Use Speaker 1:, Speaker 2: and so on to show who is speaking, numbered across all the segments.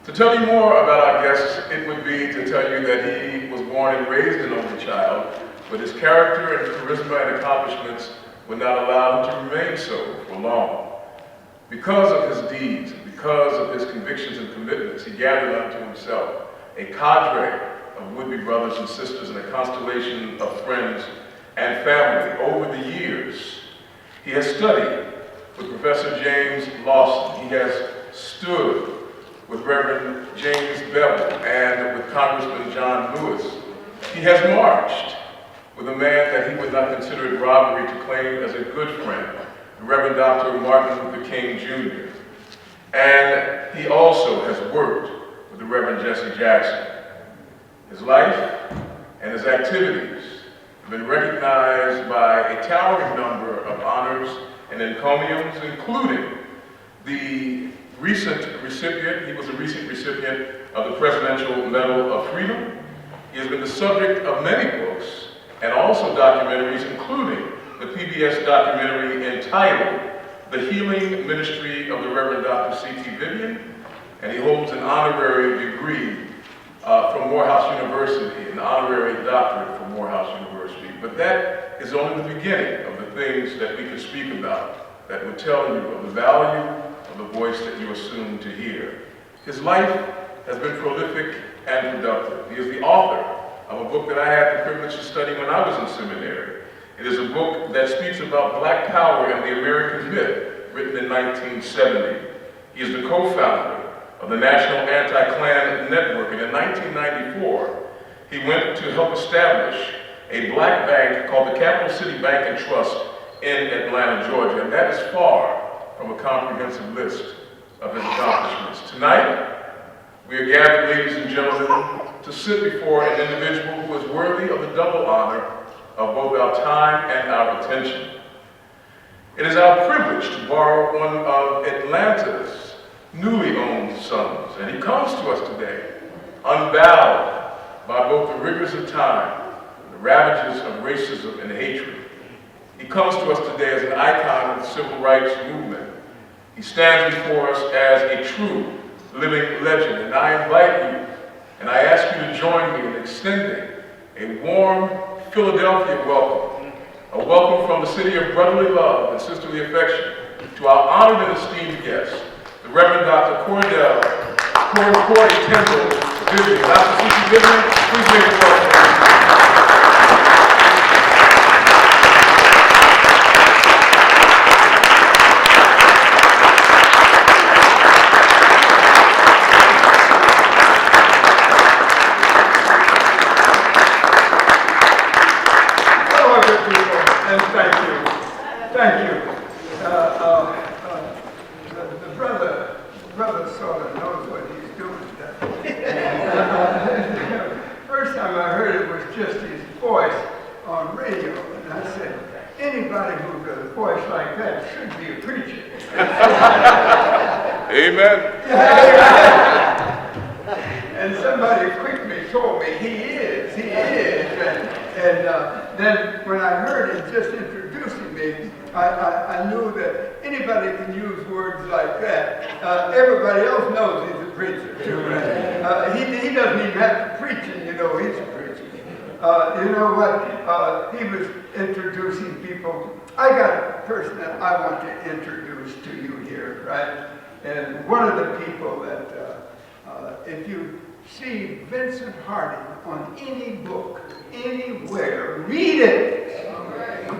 Speaker 1: To tell you more about our guest, it would be to tell you that he was born and raised an only child, but his character and charisma and accomplishments would not allow him to remain so for long. Because of his deeds, because of his convictions and commitments, he gathered unto himself a cadre of would-be brothers and sisters and a constellation of friends and family over the years. He has studied with Professor James Lawson. He has stood with Reverend James Bethel and with Congressman John Lewis. He has marched with a man that he would not consider it robbery to claim as a good friend, the Reverend Dr. Martin Luther King Jr. And he also has worked with the Reverend Jesse Jackson. His life and his activities have been recognized by a towering number of honors and encomiums, including the recent recipient. He was a recent recipient of the Presidential Medal of Freedom. He has been the subject of many books and also documentaries, including the PBS documentary entitled The Healing Ministry of the Rev.Dr.C.T.Vivian, and he holds an honorary degree from Morehouse University, an honorary doctorate from Morehouse University. But that is only the beginning of the things that we can speak about that would tell you of the value of the voice that you are soon to hear. His life has been prolific and productive. He is the author of a book that I had the privilege to study when I was in seminary. It is a book that speaks about Black power and the American myth, written in 1970. He is the co-founder of the National Anti-Klan Network, and in 1994, he went to help establish a black bank called the Capital City Bank and Trust in Atlanta, Georgia, and that is far from a comprehensive list of his accomplishments. Tonight, we are gathered, ladies and gentlemen, to sit before an individual who is worthy of the double honor of both our time and our attention. It is our privilege to borrow one of Atlanta's newly owned sons, and he comes to us today unbowed by both the rigors of time and the ravages of racism and hatred. He comes to us today as an icon of the civil rights movement. He stands before us as a true living legend, and I invite you and I ask you to join me in extending a warm Philadelphia welcome, a welcome from the city of brotherly love and sisterly affection to our honored and esteemed guest, the Reverend Dr. Cordell Vivian. Dr. C.T.Vivian, please make a welcome.
Speaker 2: The brother sort of knows what he's doing. First time I heard it was just his voice on radio, and I said, anybody who's got a voice like that should be a preacher.
Speaker 1: Amen.
Speaker 2: And somebody quickly told me, he is. And then when I heard him just introducing me, I knew that anybody can use words like that. Everybody else knows he's a preacher too, right? He doesn't even have to preach it, you know, he's a preacher. You know what? He was introducing people. I got a person that I want to introduce to you here, right? And one of the people that, if you see Vincent Harding on any book, anywhere, read it.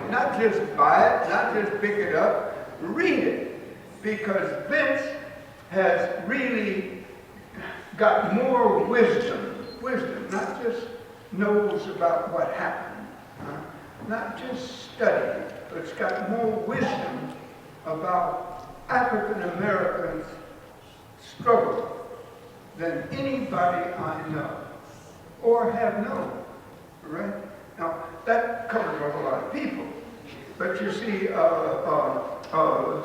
Speaker 2: not just buy it, not just pick it up, read it. Because Vince has really got more wisdom, not just knows about what happened, not just studied, but it's got more wisdom about African Americans' struggle than anybody I know or have known, right? Now, that covers a whole lot of people, but you see,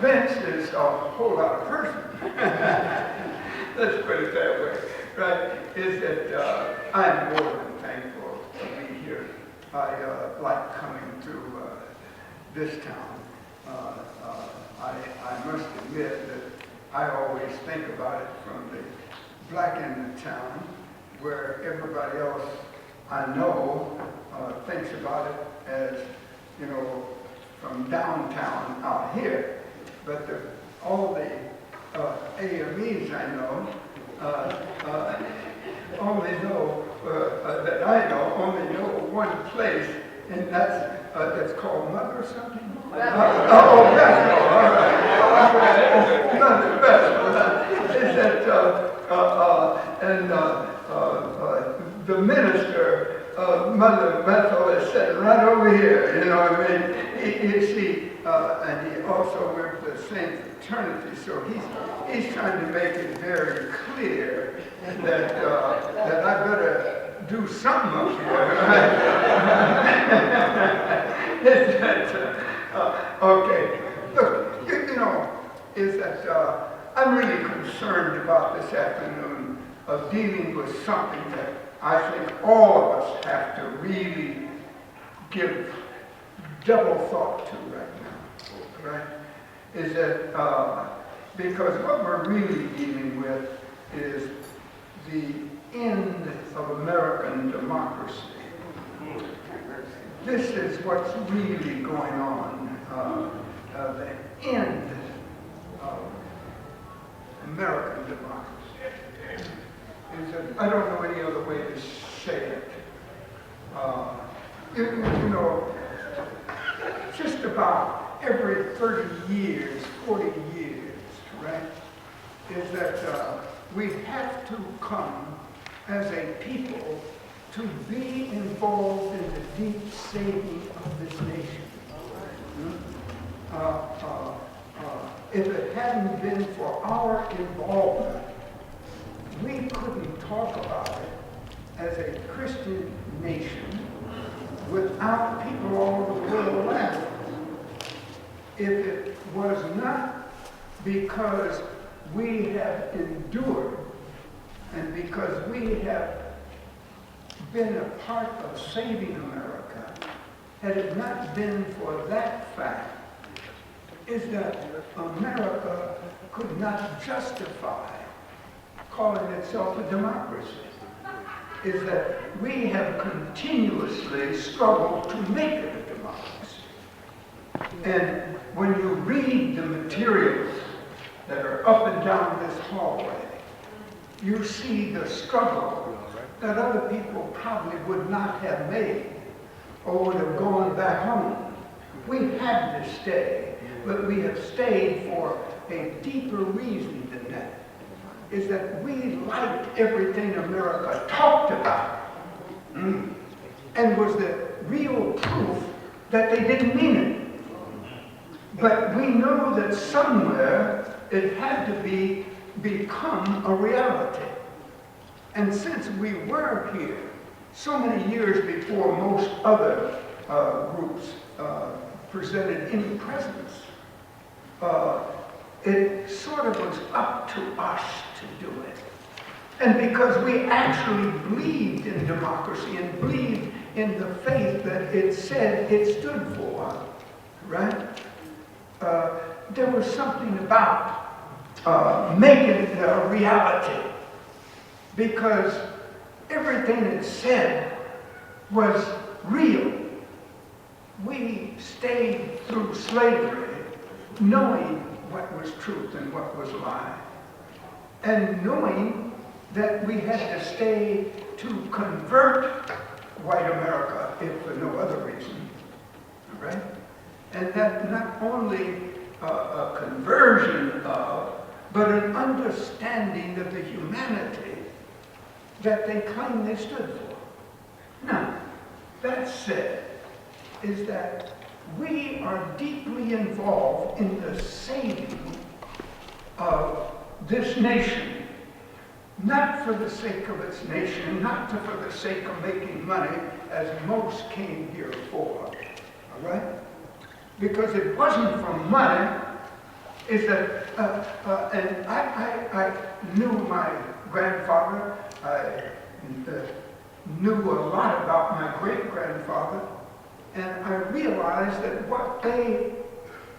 Speaker 2: Vince is a whole lot of person. Let's put it that way, right? Is that I'm more than thankful to be here. I like coming to this town. I must admit that I always think about it from the black end of town, where everybody else I know thinks about it as, you know, from downtown out here. But all the AMEs I know only know, that I know, only know one place, and that's called Mother or something? Bethel. All right. Mother Bethel. Is that, the minister of Mother Bethel is sitting right over here, you know what I mean? You see, and he also went to the same fraternity, so he's trying to make it very clear that I better do something up here, right? Okay, look, you know, is that I'm really concerned about this afternoon of dealing with something that I think all of us have to really give double thought to right now, right? Is that because what we're really dealing with is the end of American democracy. This is what's really going on, the end of American democracy. Is that, I don't know any other way to say it. You know, just about every 30 years, 40 years, right, is that we have to come as a people to be involved in the deep saving of this nation. If it hadn't been for our involvement, we couldn't talk about it as a Christian nation without people all over the world laughing. If it was not because we have endured and because we have been a part of saving America, had it not been for that fact, is that America could not justify calling itself a democracy. Is that we have continuously struggled to make it a democracy. And when you read the materials that are up and down this hallway, you see the struggle that other people probably would not have made or would have gone back home. We had to stay, but we have stayed for a deeper reason than that. Is that we liked everything America talked about and was the real proof that they didn't mean it. But we know that somewhere it had to become a reality. And since we were here so many years before most other groups presented any presence, it sort of was up to us to do it. And because we actually believed in democracy and believed in the faith that it said it stood for, right? There was something about making it a reality, because everything it said was real. We stayed through slavery knowing what was truth and what was lie, and knowing that we had to stay to convert white America, if for no other reason, all right? And that not only a conversion of, but an understanding of the humanity that they claim they stood for. Now, that said, is that we are deeply involved in the saving of this nation, not for the sake of its nation, not for the sake of making money, as most came here for, all right? Because it wasn't for money, is that, and I knew my grandfather, I knew a lot about my great-grandfather, and I realized that what they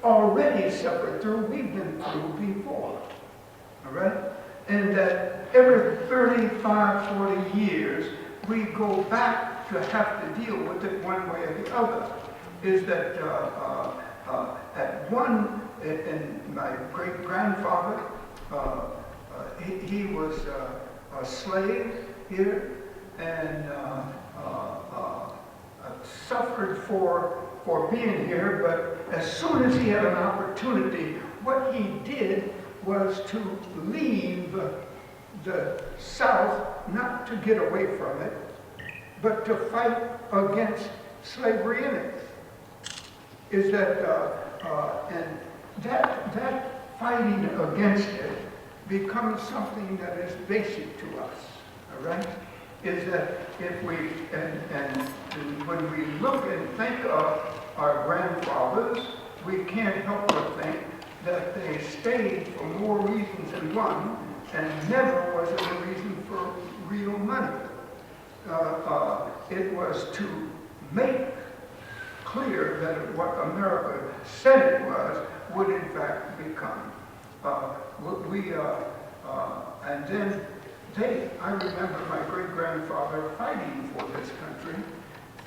Speaker 2: already suffered through, we've been through before, all right? And that every 35, 40 years, we go back to have to deal with it one way or the other. Is that at one, and my great-grandfather, he was a slave here, and suffered for being here, but as soon as he had an opportunity, what he did was to leave the South, not to get away from it, but to fight against slavery in it. Is that, and that fighting against it becomes something that is basic to us, all right? Is that if we, and when we look and think of our grandfathers, we can't help but think that they stayed for more reasons than one, and never was it a reason for real money. It was to make clear that what America said it was would in fact become. And then I remember my great-grandfather fighting for this country,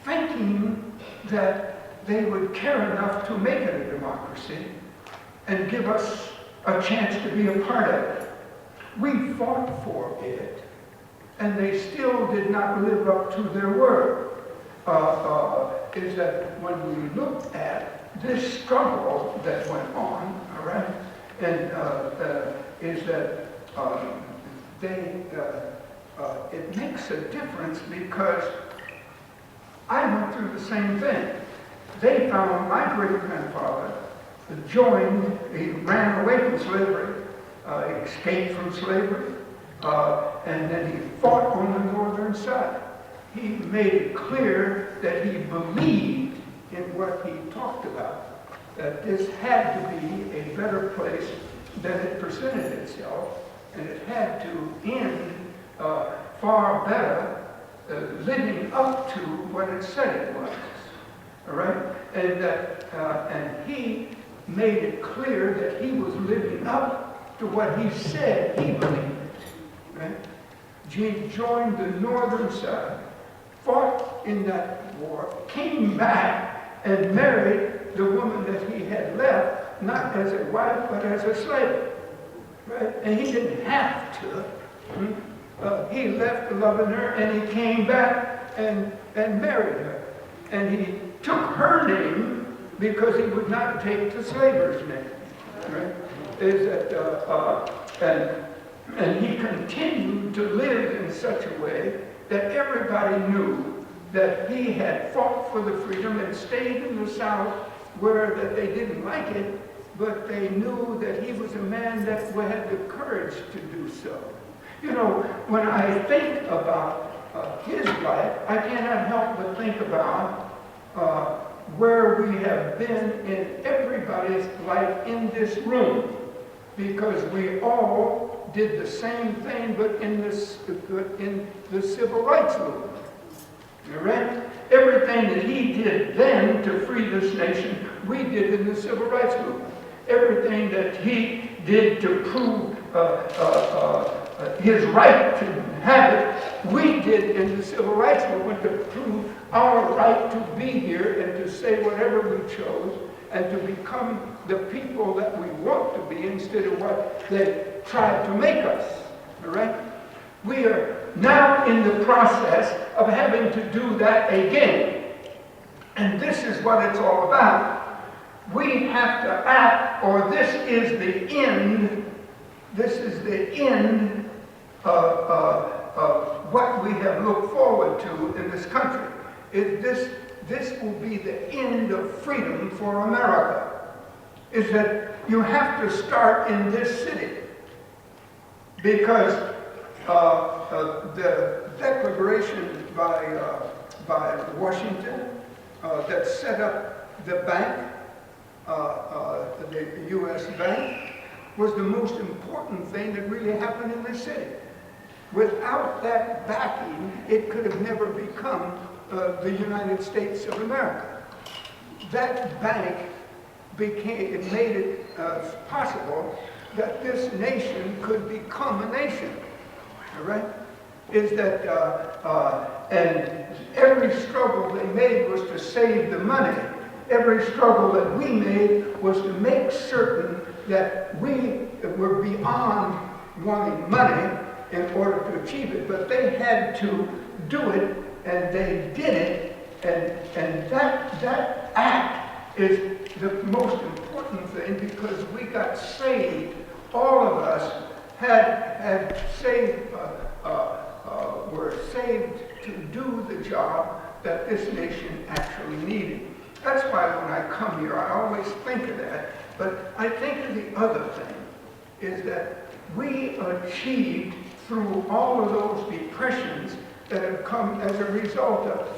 Speaker 2: thinking that they would care enough to make it a democracy and give us a chance to be a part of it. We fought for it, and they still did not live up to their word. Is that when we looked at this struggle that went on, all right, and is that it makes a difference because I went through the same thing. They found my great-grandfather joined, he ran away from slavery, escaped from slavery, and then he fought on the northern side. He made it clear that he believed in what he talked about, that this had to be a better place than it presented itself, and it had to end far better, living up to what it said it was. All right, and and he made it clear that he was living up to what he said he believed. Right? He joined the northern side, fought in that war, came back and married the woman that he had left, not as a wife but as a slave. Right? And he didn't have to. He left loving her, and he came back and married her. And he took her name because he would not take the slaver's name. Right? Is that, and he continued to live in such a way that everybody knew that he had fought for the freedom and stayed in the South where that they didn't like it, but they knew that he was a man that had the courage to do so. You know, when I think about his life, I cannot help but think about where we have been in everybody's life in this room, because we all did the same thing, but in the civil rights movement. All right? Everything that he did then to free this nation, we did in the civil rights movement. Everything that he did to prove his right to have it, we did in the civil rights movement to prove our right to be here and to say whatever we chose and to become the people that we want to be instead of what they tried to make us. All right? We are now in the process of having to do that again. And this is what it's all about. We have to act, or this is the end. This is the end of what we have looked forward to in this country. This will be the end of freedom for America. Is that you have to start in this city, because the declaration by Washington that set up the bank, the U.S. bank, was the most important thing that really happened in this city. Without that backing, it could have never become the United States of America. That bank it made it possible that this nation could become a nation. All right? Is that, and every struggle they made was to save the money. Every struggle that we made was to make certain that we were beyond wanting money in order to achieve it. But they had to do it, and they did it, and that act is the most important thing, because we got saved. All of us had saved, were saved to do the job that this nation actually needed. That's why when I come here, I always think of that. But I think of the other thing, is that we achieved through all of those depressions that have come as a result of it.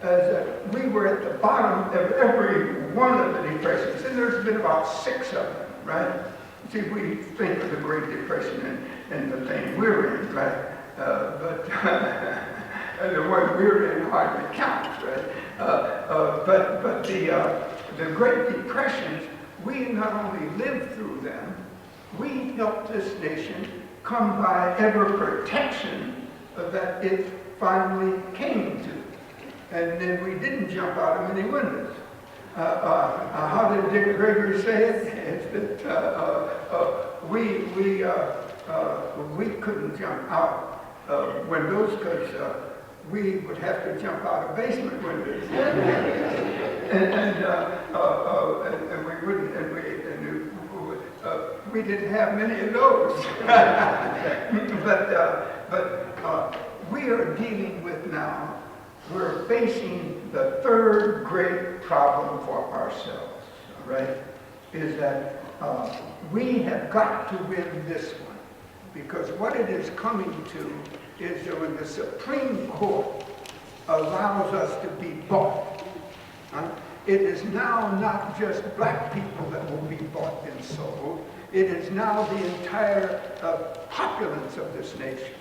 Speaker 2: As that we were at the bottom of every one of the depressions, and there's been about 6 of them, right? See, we think of the Great Depression and the thing we're in, right? But and the one we're in hardly counts, right? But the Great Depressions, we not only lived through them, we helped this nation come by ever protection that it finally came to. And then we didn't jump out of many windows. How did Dick Gregory say it? It's that we couldn't jump out of windows because we would have to jump out of basement windows. and we wouldn't, and we didn't have many of those. but we are dealing with now, we're facing the third great problem for ourselves, right? Is that we have got to win this one. Because what it is coming to is that when the Supreme Court allows us to be bought, it is now not just black people that will be bought and sold. It is now the entire populace of this nation.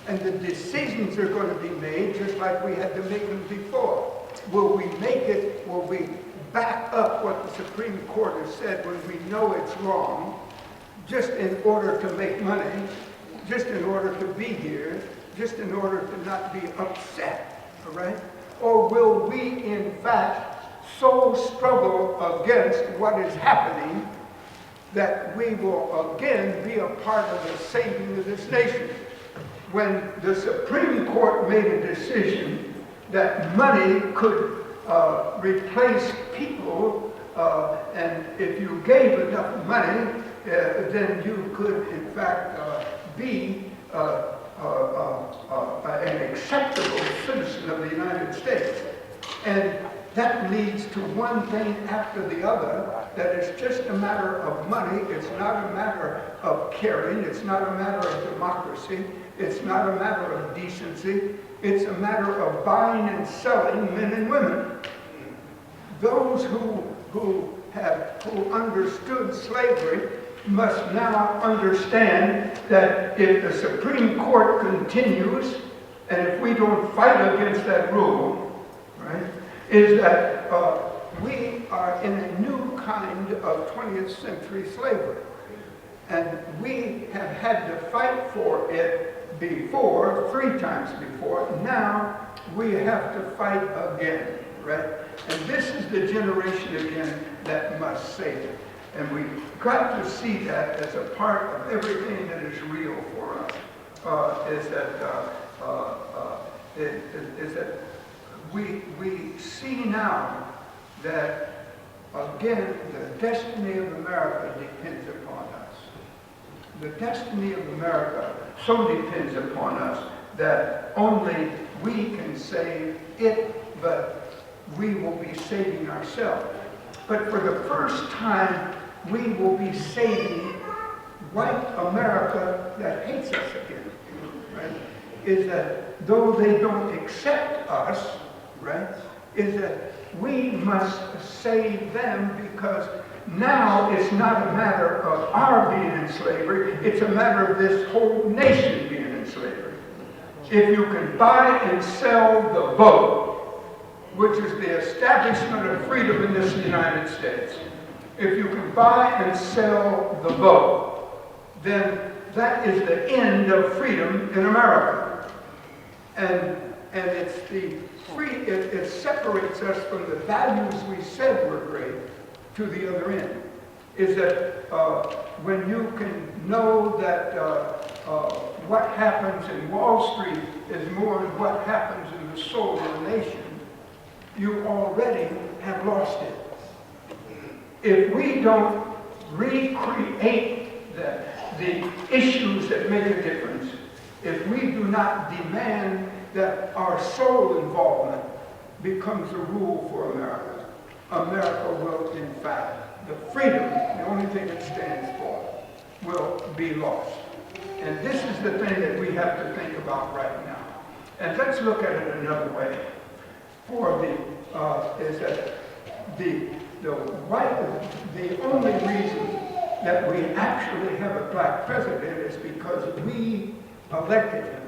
Speaker 2: And the decisions are going to be made just like we had to make them before. Will we make it? Will we back up what the Supreme Court has said when we know it's wrong, just in order to make money, just in order to be here, just in order to not be upset, all right? Or will we, in fact, so struggle against what is happening that we will again be a part of the saving of this nation? When the Supreme Court made a decision that money could replace people, and if you gave enough money, then you could, in fact, be an acceptable citizen of the United States. And that leads to one thing after the other, that it's just a matter of money. It's not a matter of caring. It's not a matter of democracy. It's not a matter of decency. It's a matter of buying and selling men and women. Those who understood slavery must now understand that if the Supreme Court continues, and if we don't fight against that rule, right, is that we are in a new kind of 20th century slavery. And we have had to fight for it before, 3 times before. Now we have to fight again, right? And this is the generation again that must save it. And we've got to see that as a part of everything that is real for us. Is that we see now that, again, the destiny of America depends upon us. The destiny of America so depends upon us that only we can save it, but we will be saving ourselves. But for the first time, we will be saving white America that hates us again, right? Is that though they don't accept us, right, is that we must save them, because now it's not a matter of our being in slavery, it's a matter of this whole nation being in slavery. If you can buy and sell the vote, which is the establishment of freedom in this United States, if you can buy and sell the vote, then that is the end of freedom in America. And it's the it separates us from the values we said were great to the other end. Is that when you can know that what happens in Wall Street is more than what happens in the soul of the nation, you already have lost it. If we don't recreate the issues that make a difference, if we do not demand that our soul involvement becomes a rule for America, America will, in fact, the freedom, the only thing it stands for, will be lost. And this is the thing that we have to think about right now. And let's look at it another way. Is that the only reason that we actually have a black president is because we elected him.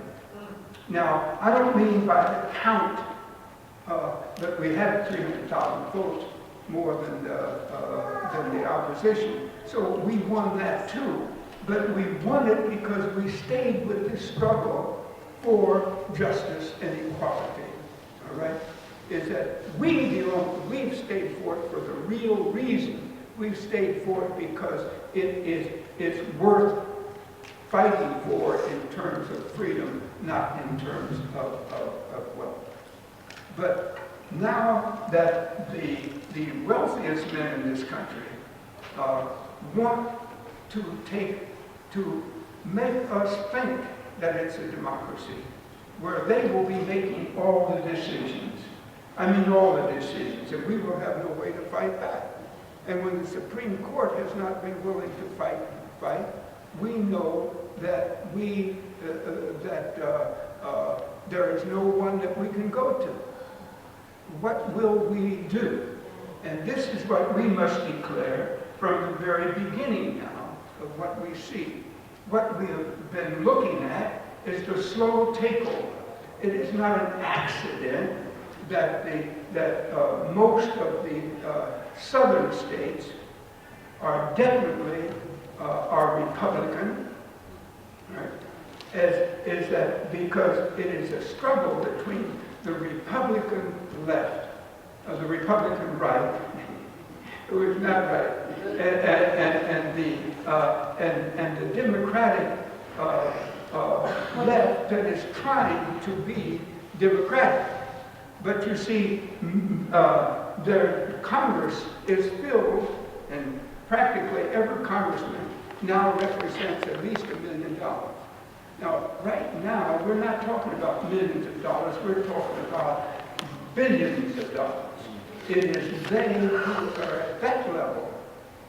Speaker 2: Now, I don't mean by the count that we had 300,000 votes more than the opposition. So we won that too. But we won it because we stayed with this struggle for justice and equality. All right? Is that we've stayed for it for the real reason. We've stayed for it because it's worth fighting for in terms of freedom, not in terms of wealth. But now that the wealthiest men in this country want to make us think that it's a democracy, where they will be making all the decisions. I mean all the decisions, and we will have no way to fight back. And when the Supreme Court has not been willing to fight, we know that there is no one that we can go to. What will we do? And this is what we must declare from the very beginning now of what we see. What we have been looking at is the slow takeover. It is not an accident that most of the southern states are definitely are Republican, right? Is that because it is a struggle between the Republican left, the Republican right, who is not right, and the Democratic left that is trying to be democratic. But you see, their Congress is filled, and practically every congressman now represents at least $1 million. Now, right now, we're not talking about millions of dollars, we're talking about billions of dollars. It is they who are at that level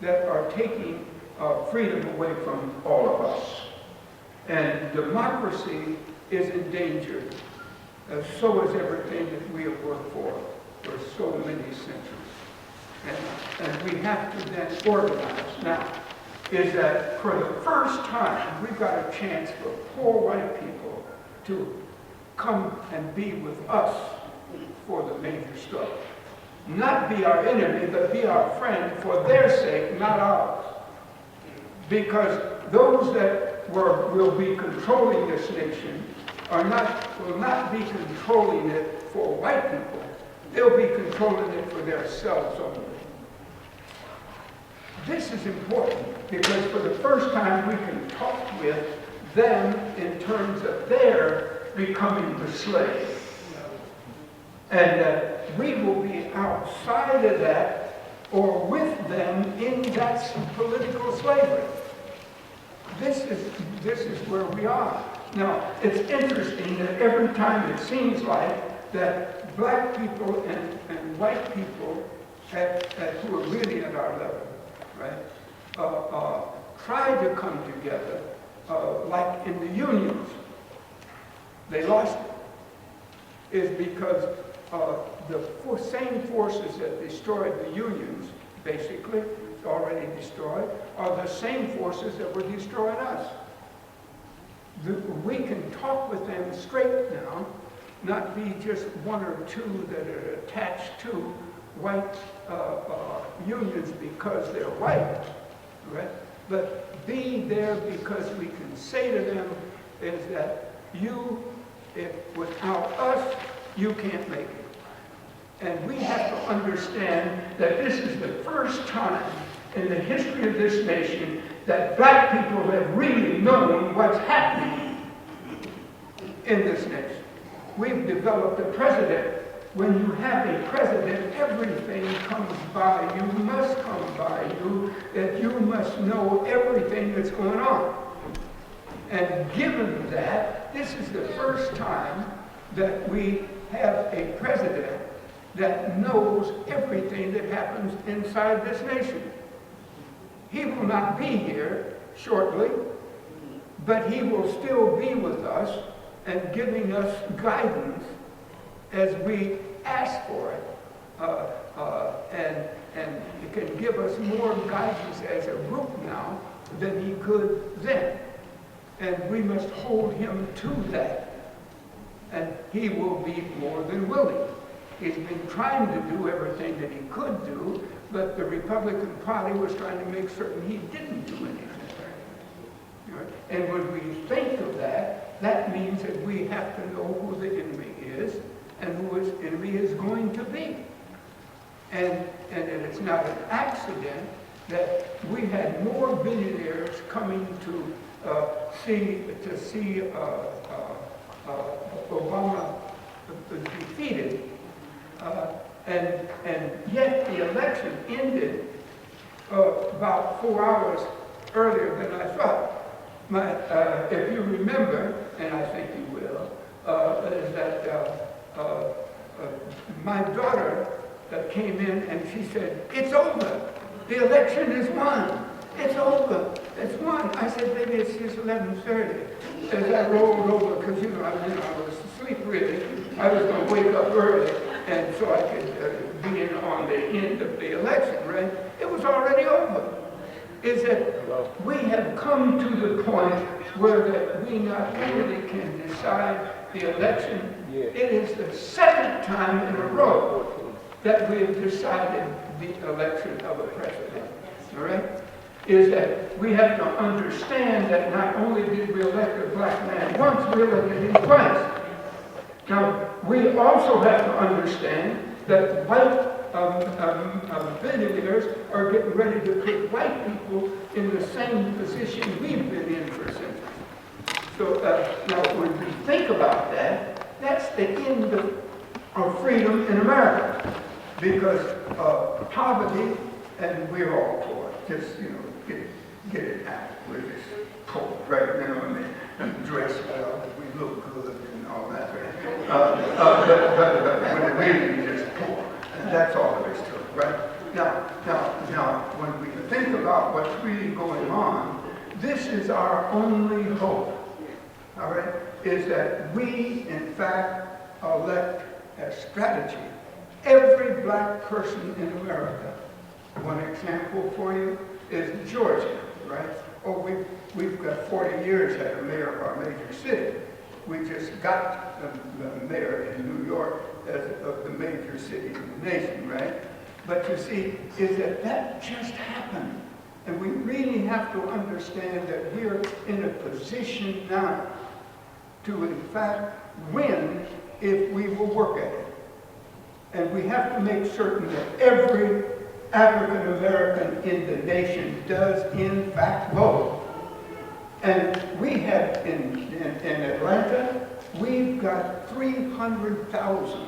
Speaker 2: that are taking freedom away from all of us. And democracy is in danger. So is everything that we have worked for so many centuries. And we have to then organize. Now, is that for the first time, we've got a chance for poor white people to come and be with us for the major struggle. Not be our enemy, but be our friend for their sake, not ours. Because those that will be controlling this nation will not be controlling it for white people. They'll be controlling it for themselves only. This is important because for the first time we can talk with them in terms of their becoming the slave. And we will be outside of that or with them in that political slavery. This is where we are. Now, it's interesting that every time it seems like that black people and white people who are really at our level, right, try to come together like in the unions. They lost it. Is because the same forces that destroyed the unions, basically, already destroyed, are the same forces that were destroying us. We can talk with them straight now, not be just one or two that are attached to white unions because they're white, right? But be there because we can say to them is that without us, you can't make it. And we have to understand that this is the first time in the history of this nation that black people have really known what's happening in this nation. We've developed a president. When you have a president, everything comes by you, must come by you, that you must know everything that's going on. And given that, this is the first time that we have a president that knows everything that happens inside this nation. He will not be here shortly, but he will still be with us and giving us guidance as we ask for it. And he can give us more guidance as a group now than he could then. And we must hold him to that. And he will be more than willing. He's been trying to do everything that he could do, but the Republican Party was trying to make certain he didn't do anything. Right? And when we think of that, that means that we have to know who the enemy is and who his enemy is going to be. And it's not an accident that we had more billionaires coming to see Obama defeated, and yet the election ended about 4 hours earlier than I thought. If you remember, and I think you will, is that my daughter came in and she said, "It's over. The election is won. It's over. It's won." I said, "Baby, it's just 11:30. As I rolled over, because I was asleep really. I was going to wake up early, and so I could be in on the end of the election, right? It was already over. Is that we have come to the point where that we not only can decide the election, it is the second time in a row that we have decided the election of a president, all right? Is that we have to understand that not only did we elect a black man once, we elected him twice. Now, we also have to understand that white billionaires are getting ready to put white people in the same position we've been in for centuries. So now when we think about that, that's the end of freedom in America. Because poverty, and we're all poor, just, get it out. We're just poor, right? And dress well, we look good and all that. But we're really just poor. And that's all there is to it, right? Now, when we think about what's really going on, this is our only hope, all right? Is that we, in fact, elect a strategy. Every black person in America, one example for you is Georgia, right? Oh, we've got 40 years had a mayor of our major city. We just got the mayor in New York of the major city in the nation, right? But you see, is that just happened. And we really have to understand that we're in a position now to, in fact, win if we will work at it. And we have to make certain that every African American in the nation does, in fact, vote. And we have in Atlanta, we've got 300,000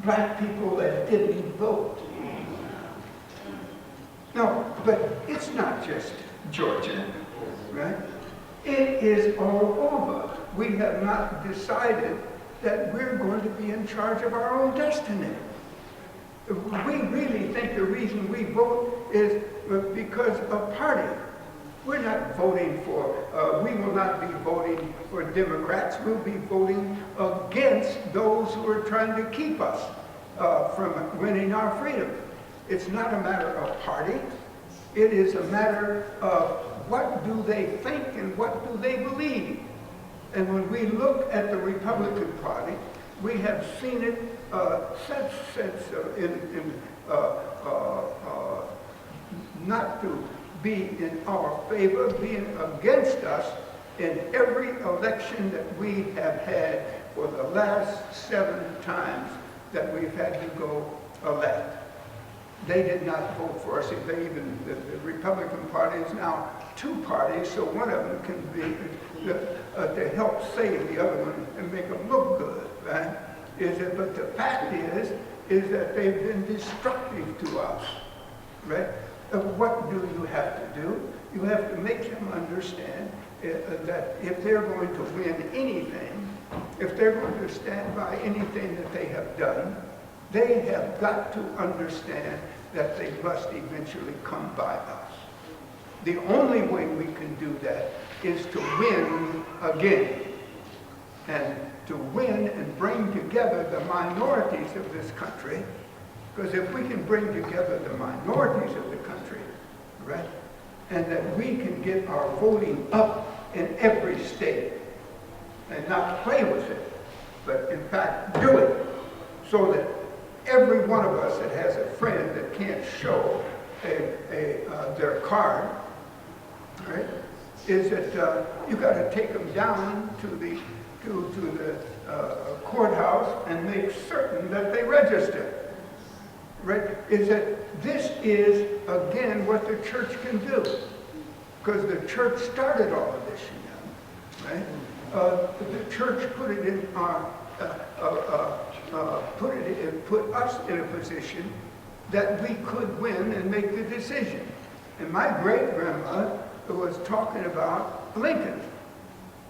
Speaker 2: black people that didn't vote. No, but it's not just Georgia, right? It is all over. We have not decided that we're going to be in charge of our own destiny. We really think the reason we vote is because of party. We're not voting for, we will not be voting for Democrats. We'll be voting against those who are trying to keep us from winning our freedom. It's not a matter of party. It is a matter of what do they think and what do they believe. And when we look at the Republican Party, we have seen it not to be in our favor, being against us in every election that we have had for the last 7 times that we've had to go elect. They did not vote for us. The Republican Party is now 2 parties, so one of them can be to help save the other one and make them look good, right? But the fact is that they've been destructive to us, right? What do you have to do? You have to make them understand that if they're going to win anything, if they're going to stand by anything that they have done, they have got to understand that they must eventually come by us. The only way we can do that is to win again. And to win and bring together the minorities of this country, because if we can bring together the minorities of the country, right, and that we can get our voting up in every state and not play with it, but in fact do it, so that every one of us that has a friend that can't show their card, right, is that you got to take them down to the courthouse and make certain that they register. Right? Is that this is again what the church can do, because the church started all of this, you know, right? The church put it in our put us in a position that we could win and make the decision. And my great-grandma was talking about Lincoln.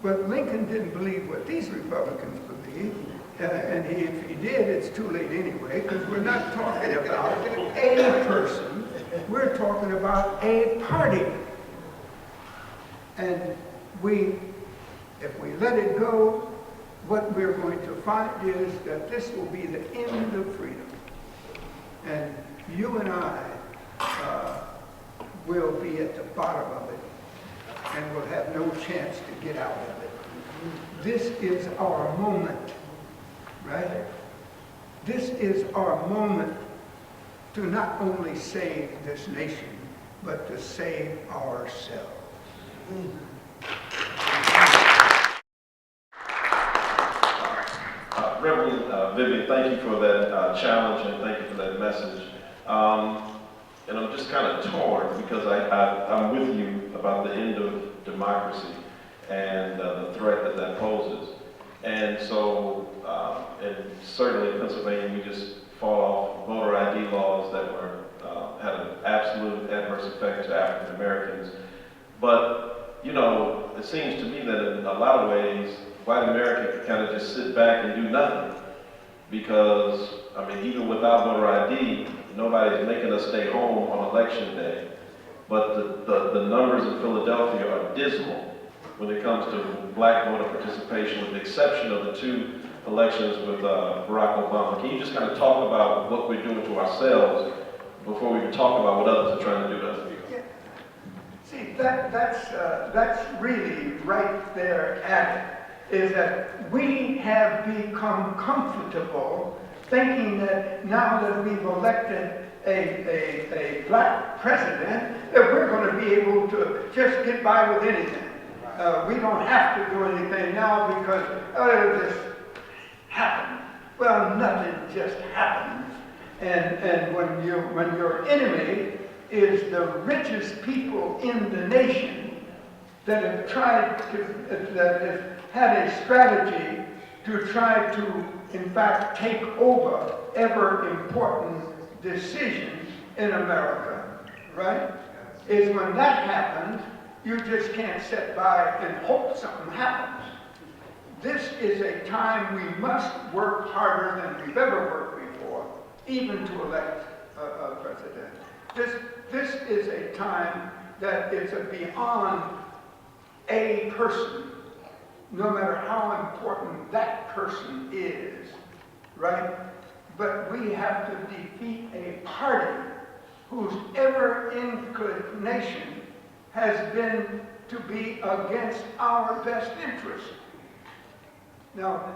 Speaker 2: But Lincoln didn't believe what these Republicans believe. And if he did, it's too late anyway, because we're not talking about a person. We're talking about a party. And if we let it go, what we're going to find is that this will be the end of freedom. And you and I will be at the bottom of it, and will have no chance to get out of it. This is our moment, right? This is our moment to not only save this nation, but to save ourselves.
Speaker 3: Rev.Vivian, thank you for that challenge, and thank you for that message. And I'm just kind of torn, because I'm with you about the end of democracy and the threat that poses. And so, and certainly in Pennsylvania, we just fought off voter ID laws that were had an absolute adverse effect to African Americans. But, you know, it seems to me that in a lot of ways, white America can kind of just sit back and do nothing. Because, I mean, even without voter ID, nobody's making us stay home on election day. But the numbers in Philadelphia are dismal when it comes to black voter participation, with the exception of the 2 elections with Barack Obama. Can you just kind of talk about what we're doing to ourselves before we can talk about what others are trying to do to us?
Speaker 2: Yeah. See, that's really right there at it, is that we have become comfortable thinking that now that we've elected a black president, that we're going to be able to just get by with anything. We don't have to do anything now because it'll just happen. Well, nothing just happens. And when your enemy is the richest people in the nation that have tried to, that have had a strategy to try to in fact, take over ever important decisions in America, right? Is when that happens, you just can't sit by and hope something happens. This is a time we must work harder than we've ever worked before, even to elect a president. This is a time that is beyond a person, no matter how important that person is, right? But we have to defeat a party whose ever inclination has been to be against our best interest. Now,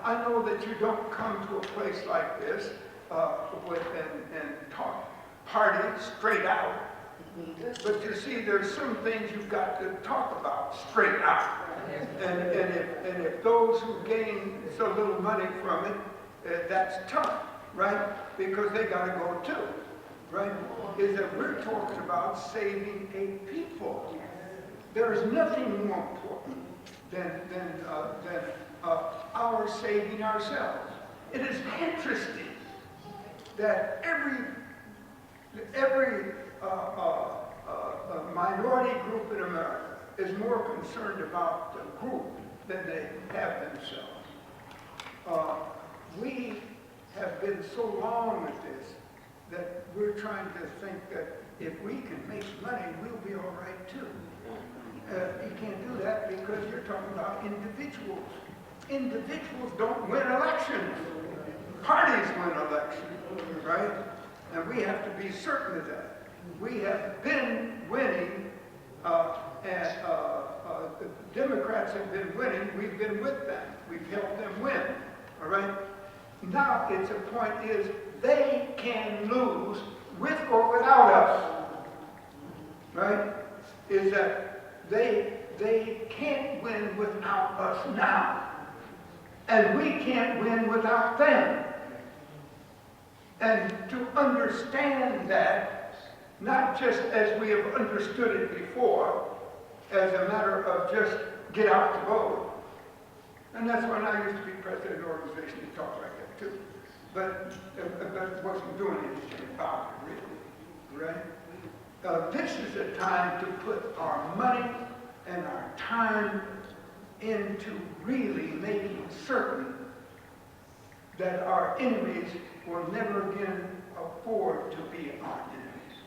Speaker 2: I know that you don't come to a place like this and talk party straight out. But you see, there's some things you've got to talk about straight out. And if those who gain so little money from it, that's tough, right? Because they got to go too, right? Is that we're talking about saving a people. There is nothing more important than our saving ourselves. It is interesting that every minority group in America is more concerned about the group than they have themselves. We have been so long with this that we're trying to think that if we can make money, we'll be all right too. You can't do that because you're talking about individuals. Individuals don't win elections. Parties win elections, right? And we have to be certain of that. We have been winning, and the Democrats have been winning. We've been with them. We've helped them win, all right? Now it's a point is they can lose with or without us, right? Is that they can't win without us now. And we can't win without them. And to understand that, not just as we have understood it before, as a matter of just get out to vote. And that's when I used to be president of an organization to talk like that too. But wasn't doing anything about it really, right? This is a time to put our money and our time into really making certain that our enemies will never again afford to be our enemies.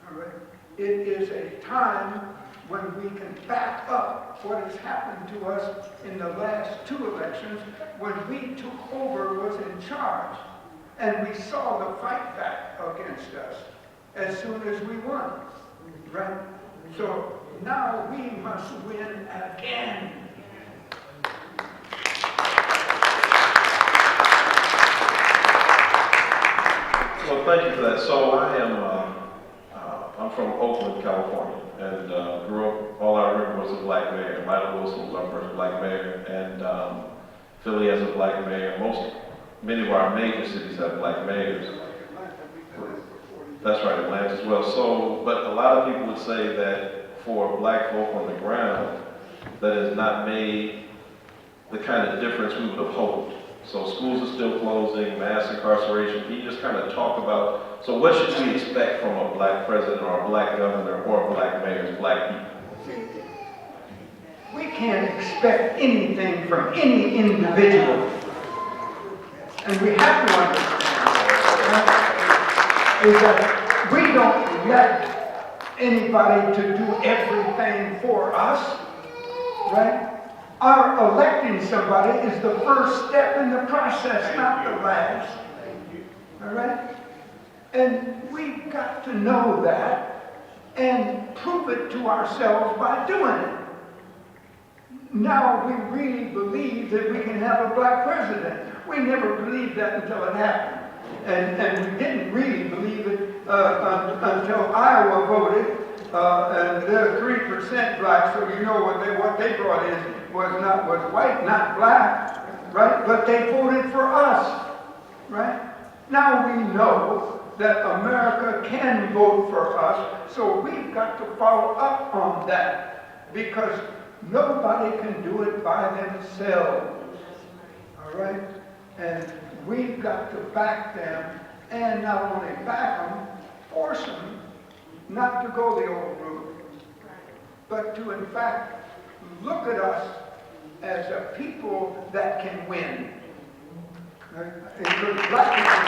Speaker 2: All right? It is a time when we can back up what has happened to us in the last two elections when we took over, was in charge, and we saw the fight back against us as soon as we won, right? So now we must win again.
Speaker 3: Well, thank you for that. So I'm from Oakland, California, and grew up, all I remember was a black mayor. Lytle Wilson was our first black mayor, and Philly has a black mayor. Many of our major cities have black mayors. That's right, Atlanta as well. So, but a lot of people would say that for black folk on the ground, that has not made the kind of difference we would have hoped. So schools are still closing, mass incarceration. Can you just kind of talk about, so what should we expect from a black president or a black governor or a black mayor as black people?
Speaker 2: We can't expect anything from any individual. And we have to understand is that we don't let anybody to do everything for us, right? Our electing somebody is the first step in the process, not the last. All right? And we've got to know that and prove it to ourselves by doing it. Now we really believe that we can have a black president. We never believed that until it happened. And we didn't really believe it until Iowa voted. And they're 3% black, so you know what they brought in was white, not black, right? But they voted for us, right? Now we know that America can vote for us, so we've got to follow up on that because nobody can do it by themselves, all right? And we've got to back them, and not only back them, force them not to go the old route, but to in fact look at us as a people that can win. Including black people.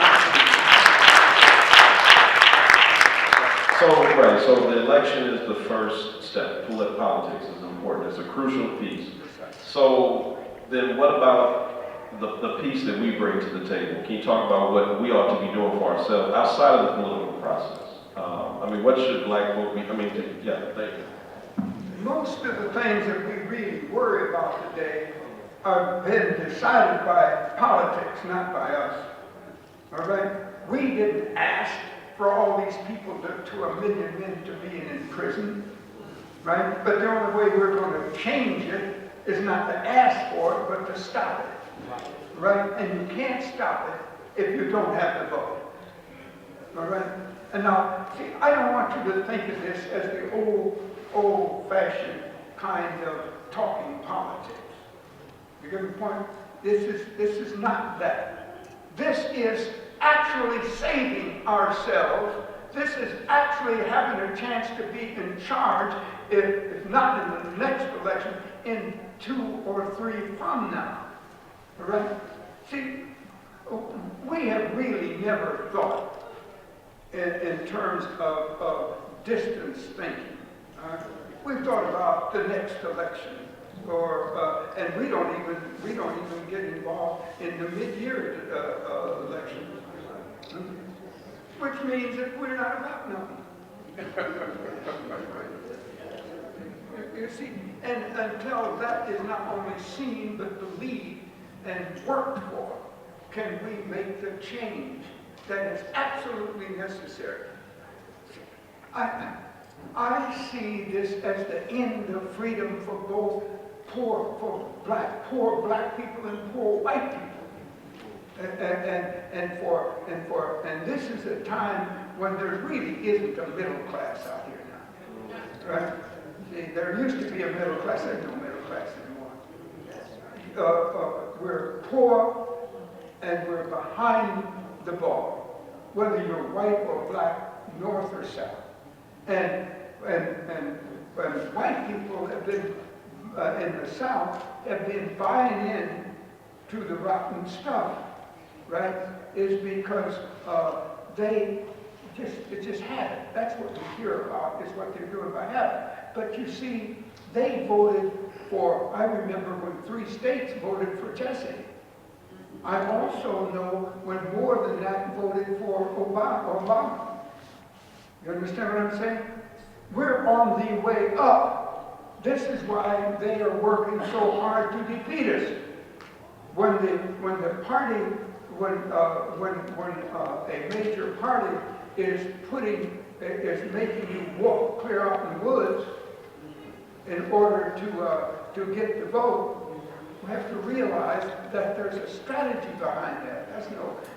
Speaker 3: So the election is the first step. Politics is important. It's a crucial piece. So then what about the piece that we bring to the table? Can you talk about what we ought to be doing for ourselves outside of the political process? I mean, what should black folk be, thank you.
Speaker 2: Most of the things that we really worry about today have been decided by politics, not by us. All right? We didn't ask for all these people to 1 million men to be in prison, right? But the only way we're going to change it is not to ask for it, but to stop it, right? And you can't stop it if you don't have the vote, all right? And now, see, I don't want you to think of this as the old-fashioned kind of talking politics. You get the point? This is not that. This is actually saving ourselves. This is actually having a chance to be in charge, if not in the next election, in 2 or 3 from now. All right? See, we have really never thought in terms of distance thinking. We've thought about the next election, and we don't even get involved in the mid-year election, which means that we're not about nothing. You see, and until that is not only seen but believed and worked for, can we make the change that is absolutely necessary. I see this as the end of freedom for both poor black people and poor white people. And this is a time when there really isn't a middle class out here now. Right? See, there used to be a middle class, there's no middle class anymore. We're poor and we're behind the ball, whether you're white or black, north or south. And white people have been in the South have been buying in to the rotten stuff, right? Is because they just habit. That's what we hear about, is what they're doing by habit. But you see, they voted for, I remember when 3 states voted for Jesse. I also know when more than that voted for Obama. You understand what I'm saying? We're on the way up. This is why they are working so hard to defeat us. When a major party is making you walk clear out in the woods in order to get the vote, we have to realize that there's a strategy behind that.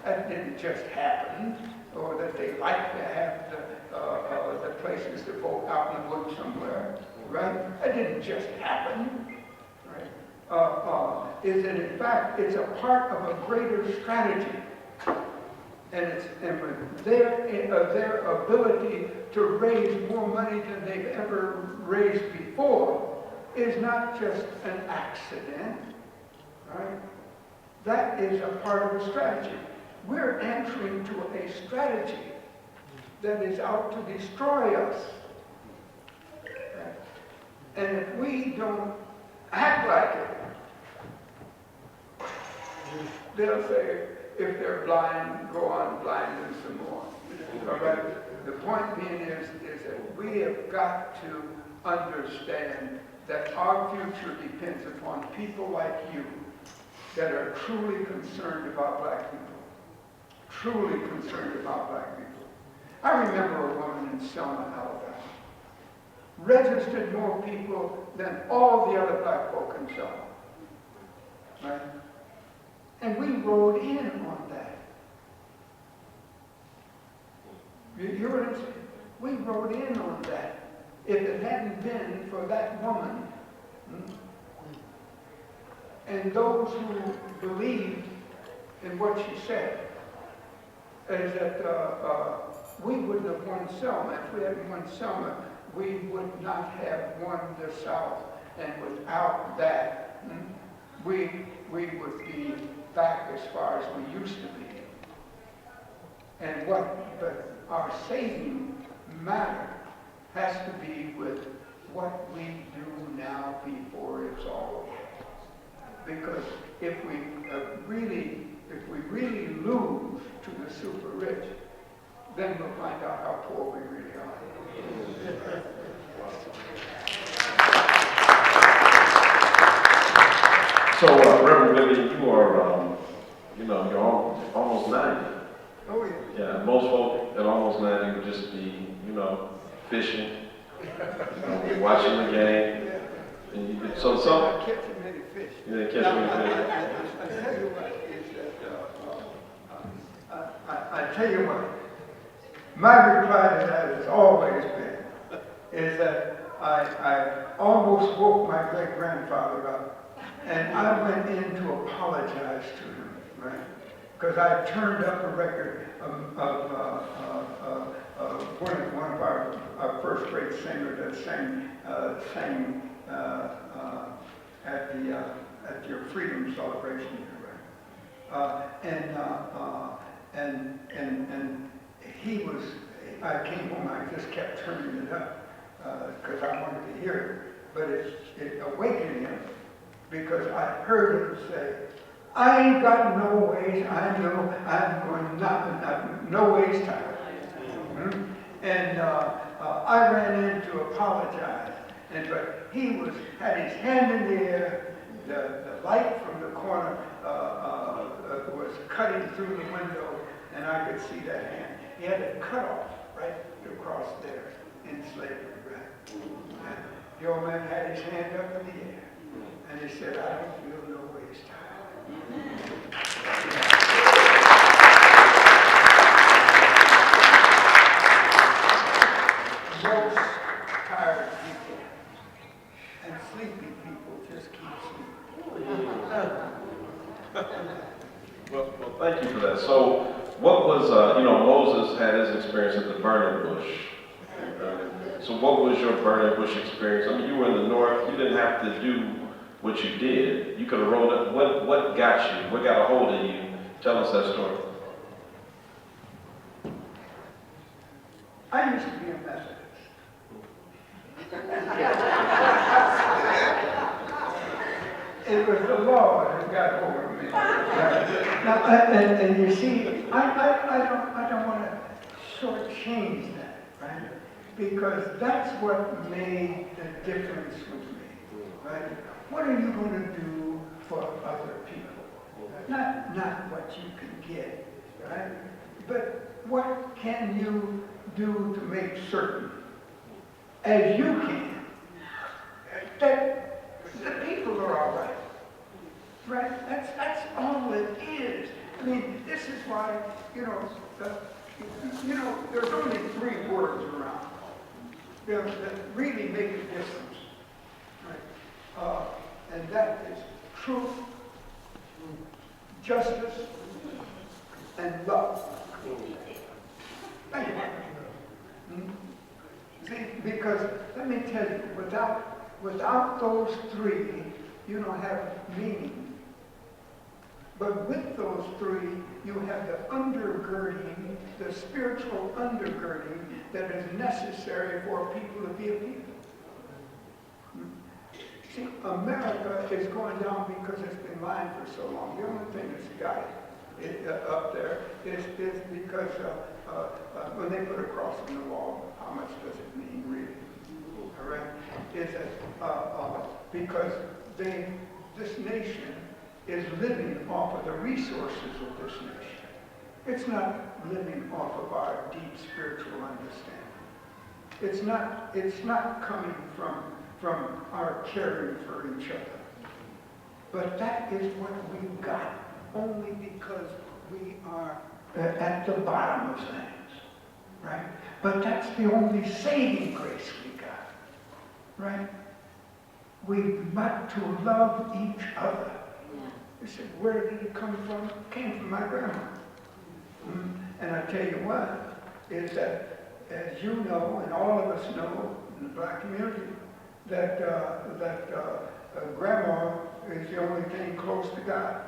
Speaker 2: That didn't just happen, or that they like to have the places to vote out in the woods somewhere, right? That didn't just happen, right? Is that in fact it's a part of a greater strategy, and their ability to raise more money than they've ever raised before is not just an accident, right? That is a part of a strategy. We're entering to a strategy that is out to destroy us. Right? And if we don't act like it, they'll say, if they're blind, go on blinding some more. All right? The point being is that we have got to understand that our future depends upon people like you that are truly concerned about black people. Truly concerned about black people. I remember a woman in Selma, Alabama, registered more people than all the other black folk in Selma. Right? And we rode in on that. You hear what I'm saying? We rode in on that. If it hadn't been for that woman, and those who believed in what she said, is that we wouldn't have won Selma. If we hadn't won Selma, we would not have won the South. And without that, we would be back as far as we used to be. And but our saving matter has to be with what we do now before it's all over. Because if we really lose to the super rich, then we'll find out how poor we really are.
Speaker 3: So, Reverend Vivian, you are, you're almost 90.
Speaker 2: Oh, yeah.
Speaker 3: Yeah, most folk at almost 90 would just be, fishing, watching the game.
Speaker 2: Yeah.
Speaker 3: And
Speaker 2: I'm not catching many fish.
Speaker 3: You didn't catch many fish.
Speaker 2: I tell you what, is that, I tell you what, my reply to that has always been, is that I almost woke my great-grandfather up, and I went in to apologize to him, right? Because I turned up a record of one of our first-grade singers that sang at your freedom celebration here, right? And he was. I came home. I just kept turning it up because I wanted to hear it, but it awakened him because I heard him say, "I ain't got no ways. I know I'm going not no ways tired." And I ran in to apologize, but he had his hand in the air. The light from the corner was cutting through the window, and I could see that hand. He had it cut off right across there in slavery, right? And the old man had his hand up in the air, and he said, "I don't feel no ways tired." Most tired people and sleepy people just keep sleeping.
Speaker 3: Well, thank you for that. So, what was, Moses had his experience at the burning bush. So what was your burning bush experience? I mean, you were in the north. You didn't have to do what you did. You could have rolled up. What got you? What got a hold of you? Tell us that story.
Speaker 2: I used to be a Methodist. It was the Lord who got hold of me. Now, and you see, I don't want to shortchange that, right? Because that's what made the difference with me, right? What are you going to do for other people? Not what you can get, right? But what can you do to make certain, as you can, that the people are all right? Right? That's all it is. I mean, this is why, there's only 3 words around that really make a difference. Right? And that is truth, justice, and love. Thank you. See, because let me tell you, without those 3, you don't have meaning. But with those 3, you have the undergirding, the spiritual undergirding that is necessary for people to be a people. See, America is going down because it's been lying for so long. The only thing that's got it up there is because when they put a cross on the wall, how much does it mean really? All right? It's because this nation is living off of the resources of this nation. It's not living off of our deep spiritual understanding. It's not coming from our caring for each other. But that is what we've got only because we are at the bottom of things, right? But that's the only saving grace we got, right? We've got to love each other He said, where did it come from? It came from my grandma. And I tell you what, is that, as you know, and all of us know in the black community, that grandma is the only thing close to God.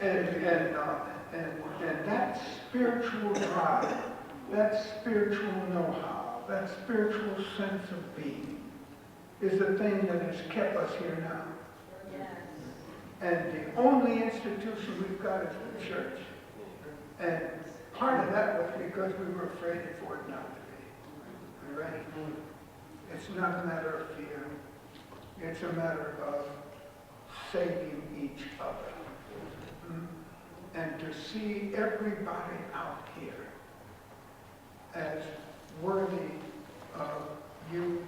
Speaker 2: And that spiritual drive, that spiritual know-how, that spiritual sense of being is the thing that has kept us here now. Yes. And the only institution we've got is the church. And part of that was because we were afraid for it not to be. All right? It's not a matter of fear. It's a matter of saving each other. And to see everybody out here as worthy of you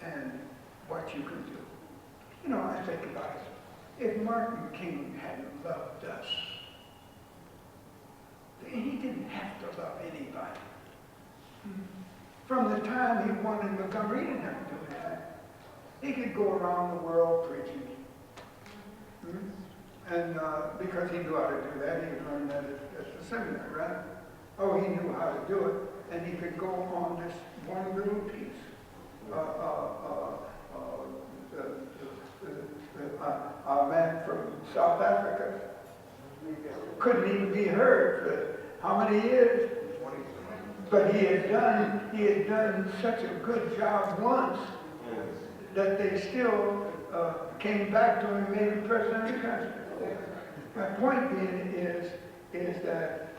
Speaker 2: and what you can do. You know, I think about it. If Martin King hadn't loved us, he didn't have to love anybody. From the time he won in Montgomery, he didn't have to do anything. He could go around the world preaching. And because he knew how to do that, he had learned that at the seminary, right? Oh, he knew how to do it, and he could go on this one little piece. A man from South Africa couldn't even be heard for how many years? But he had done such a good job once that they still came back to him and made him president of the country. My point being is that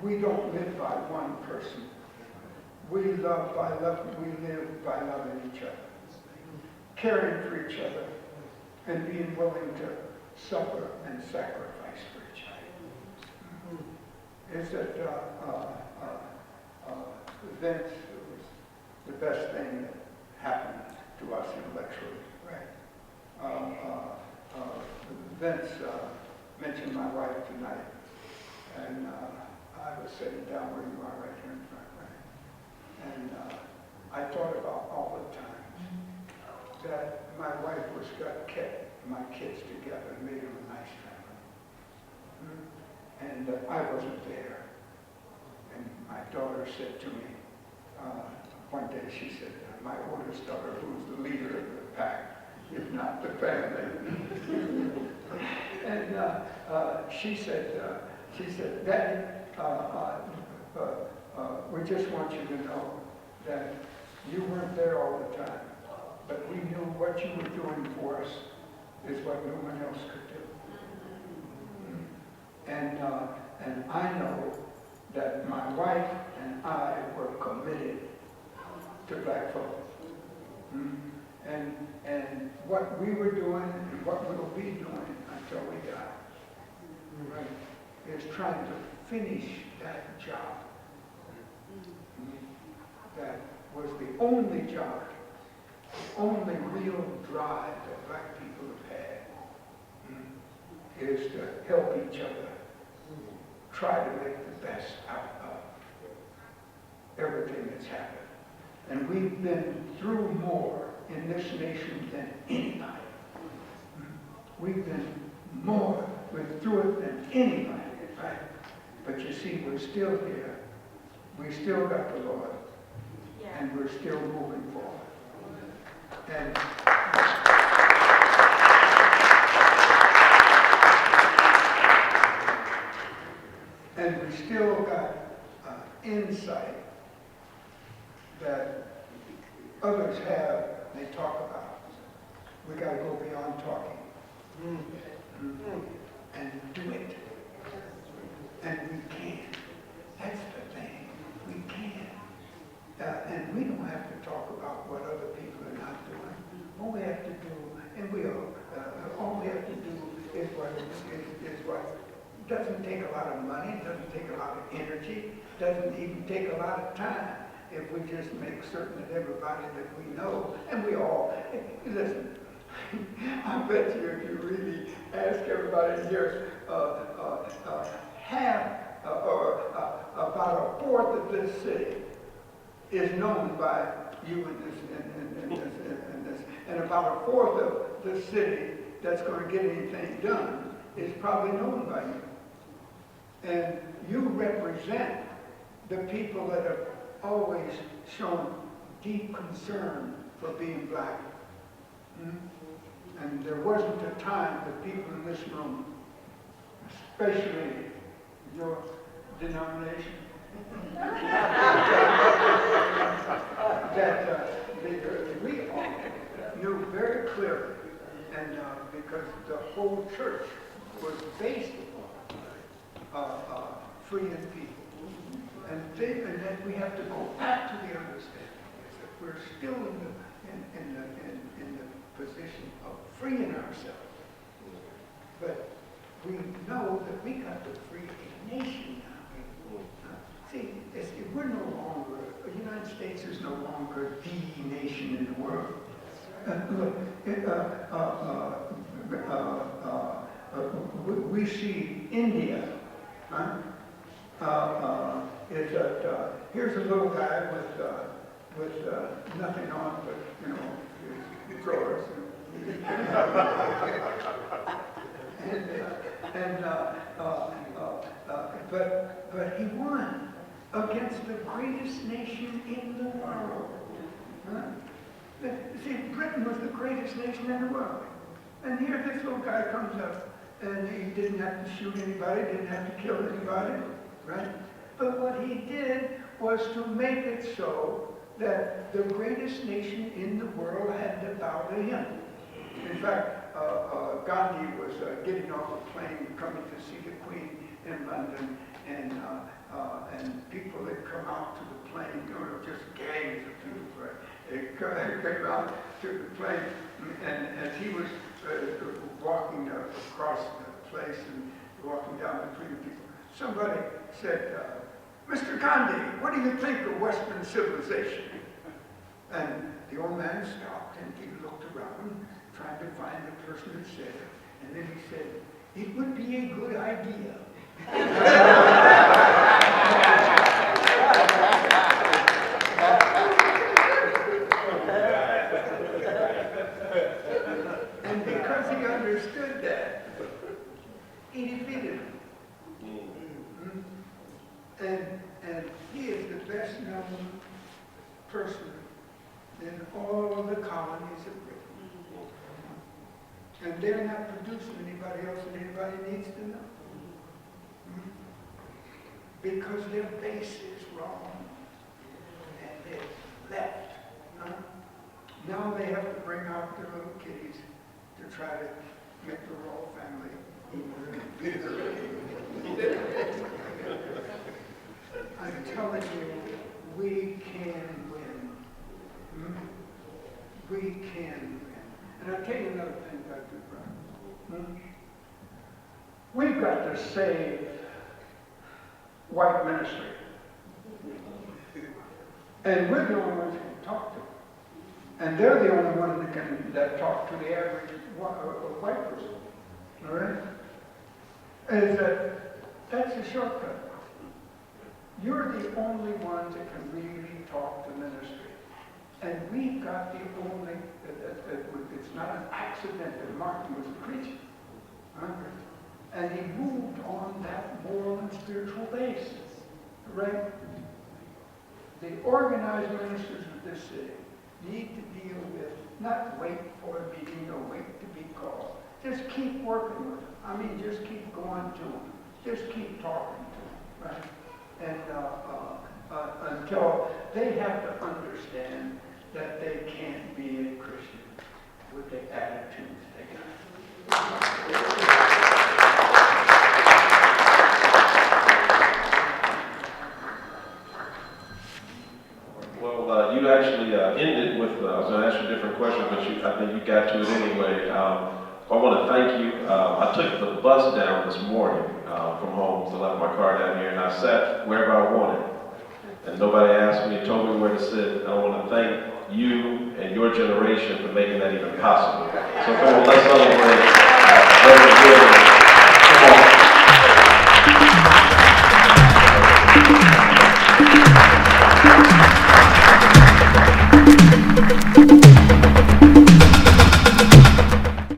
Speaker 2: we don't live by one person. We live by loving each other, caring for each other, and being willing to suffer and sacrifice for each other. Is that Vince was the best thing that happened to us intellectually, right? Vince mentioned my wife tonight, and I was sitting down where you are right here in front, right? And I thought about all the time that my wife kept my kids together and made them a nice family. And I wasn't there. And my daughter said to me, one day she said, my oldest daughter, who's the leader of the pack, if not the family. And she said, Daddy, we just want you to know that you weren't there all the time, but we knew what you were doing for us is what no one else could do. And I know that my wife and I were committed to black folk. And what we were doing and what we'll be doing until we die, right, is trying to finish that job. That was the only job, the only real drive that black people have had, is to help each other, try to make the best out of everything that's happened. And we've been through more in this nation than anybody. We've been through it than anybody, right? But you see, we're still here. We still got the Lord. Yeah. And we're still moving forward. And we still got insight that others have, they talk about. We got to go beyond talking and do it. And we can. That's the thing. We can. And we don't have to talk about what other people are not doing. All we have to do, and all we have to do is what doesn't take a lot of money, doesn't take a lot of energy, doesn't even take a lot of time if we just make certain that everybody that we know, and we all, listen, I bet you if you really ask everybody here, about a fourth of this city is known by you in this and about a fourth of the city that's going to get anything done is probably known by you. And you represent the people that have always shown deep concern for being black. And there wasn't a time that people in this room, especially your denomination, that we all knew very clearly, and because the whole church was based upon freeing people. And that we have to go back to the understanding is that we're still in the position of freeing ourselves. But we know that we got to free a nation now. See, we're no longer, the United States is no longer the nation in the world. We see India. Here's a little guy with nothing on but his drawers. But he won against the greatest nation in the world. See, Britain was the greatest nation in the world. And here this little guy comes up, and he didn't have to shoot anybody, didn't have to kill anybody, right? But what he did was to make it so that the greatest nation in the world had to bow to him. In fact, Gandhi was getting off a plane, coming to see the Queen in London, and people had come out to the plane, just gangs of people, right? They came out to the plane, and as he was walking across the place and walking down between the people, somebody said, Mr. Gandhi, what do you think of Western civilization? And the old man stopped and he looked around, trying to find the person who said it. And then he said, it would be a good idea. And because he understood that, he defeated him. And he is the best known person in all of the colonies of Britain. And they're not producing anybody else that anybody needs to know. Because their base is wrong. And they're left. Now they have to bring out their little kitties to try to make the royal family I'm telling you, we can win. We can win. And I'll tell you another thing, Dr. Brown. We've got to save white ministry. And we're the only ones who can talk to them. And they're the only ones that talk to the average white person. All right? And that's a shortcut. You're the only ones that can really talk to ministry. And we've got the only, it's not an accident that Martin was a preacher. And he moved on that moral and spiritual basis. Right? The organized ministers of this city need to deal with, not wait for a meeting or wait to be called. Just keep working with them. I mean, just keep going to them. Just keep talking to them, right? And until they have to understand that they can't be a Christian with the attitudes they got.
Speaker 3: Well, you actually ended with, I was going to ask you a different question, but I think you got to it anyway. I want to thank you. I took the bus down this morning from home, so I left my car down here, and I sat wherever I wanted. And nobody asked me, told me where to sit. And I want to thank you and your generation for making that even possible. So come on, let's celebrate.